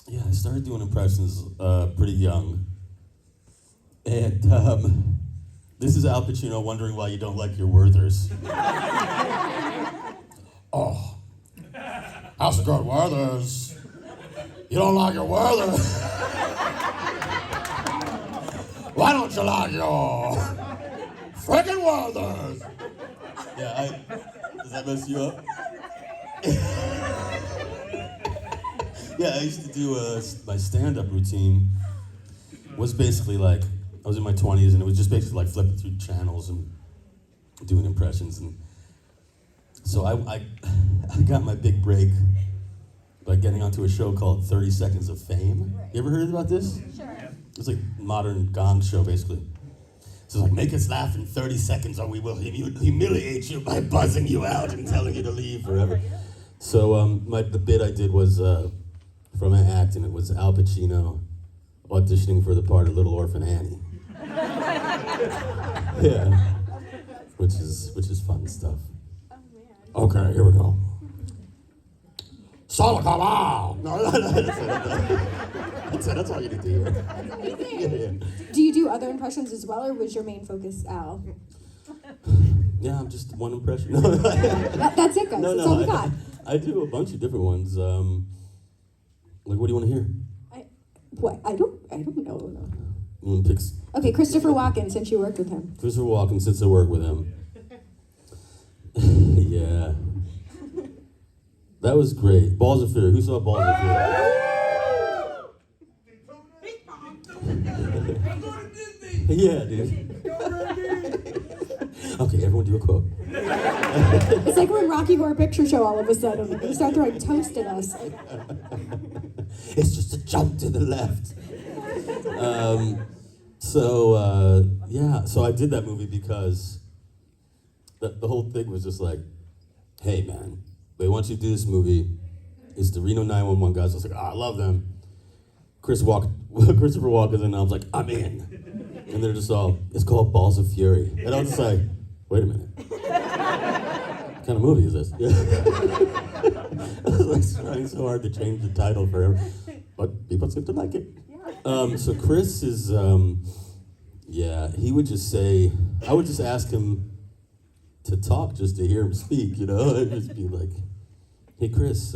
Yeah, I started doing impressions pretty young. And this is Al Pacino wondering why you don't like your Werthers. Oh, how's it good, Werthers? You don't like your Werthers? Why don't you like your frickin' Werthers? Yeah, does that mess you up? Yeah, I used to do my stand-up routine was basically like, I was in my 20s and it was just basically like flipping through channels and doing impressions. And so I got my big break by getting onto a show called 30 Seconds of Fame. You ever heard about this? Sure. It's like a modern Gong show, basically. So it's like, make us laugh in 30 seconds or we will humiliate you by buzzing you out and telling you to leave forever. So the bit I did was from an act, and it was Al Pacino auditioning for the part of Little Orphan Annie. Yeah, which is fun stuff. Okay, here we go. Solo come on! No, that's all you need to hear. That's amazing. Yeah. Do you do other impressions as well, or was your main focus Al? Yeah, I'm just one impression. That's it, guys. That's all we got. I do a bunch of different ones. Like, what do you want to hear? I don't know. You want to pick? Okay, Christopher Walken, since you worked with him. Christopher Walken, since I worked with him. Yeah. That was great. Balls of Fear. Who saw Balls of Fear? Yeah, dude. Okay, everyone do a quote. It's like we're in Rocky Horror Picture Show all of a sudden. You start throwing toast at us. It's just a jump to the left. So I did that movie because the whole thing was just like, hey man, they want you to do this movie. It's the Reno 911 guys. I was like, I love them. Christopher Walken, and I was like, I'm in. And they're just all, it's called Balls of Fury. And I was just like, wait a minute. What kind of movie is this? I was like trying so hard to change the title forever, but people seem to like it. So Chris is, he would just say, I would just ask him to talk just to hear him speak, you know? I'd just be like, hey Chris,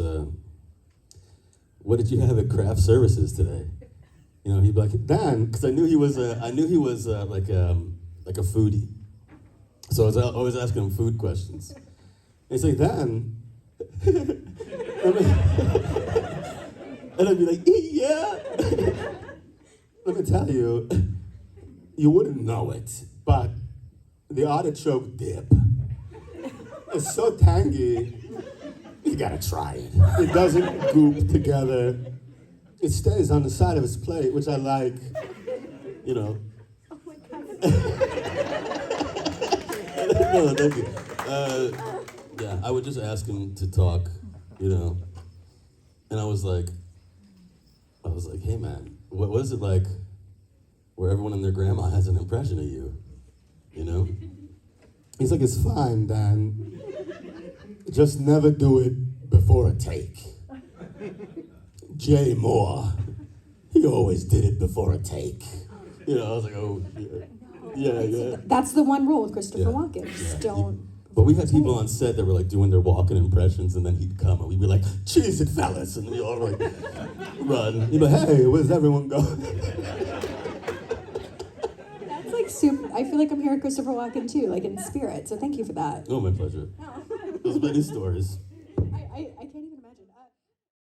what did you have at craft services today? You know, he'd be like, Dan, because I knew he was like a foodie. So I was always asking him food questions. And he's like, Dan, and I'd be like, yeah. Let me tell you, you wouldn't know it, but the artichoke dip is so tangy, you gotta try it. It doesn't goop together. It stays on the side of his plate, which I like, you know. Oh my God. No, thank you. Yeah, I would just ask him to talk, you know. And I was like, hey man, what is it like where everyone and their grandma has an impression of you, you know? He's like, it's fine, Dan. Just never do it before a take. Jay Moore, he always did it before a take. You know, I was like, oh, yeah. That's the one rule with Christopher Walken. Just don't. But we had people on set that were like doing their Walken impressions, and then he'd come and we'd be like, cheese it, fellas, and we all like run. He'd be like, hey, where's everyone going? That's like super. I feel like I'm hearing Christopher Walken too, like in spirit. So thank you for that. Oh, my pleasure. There's many stories.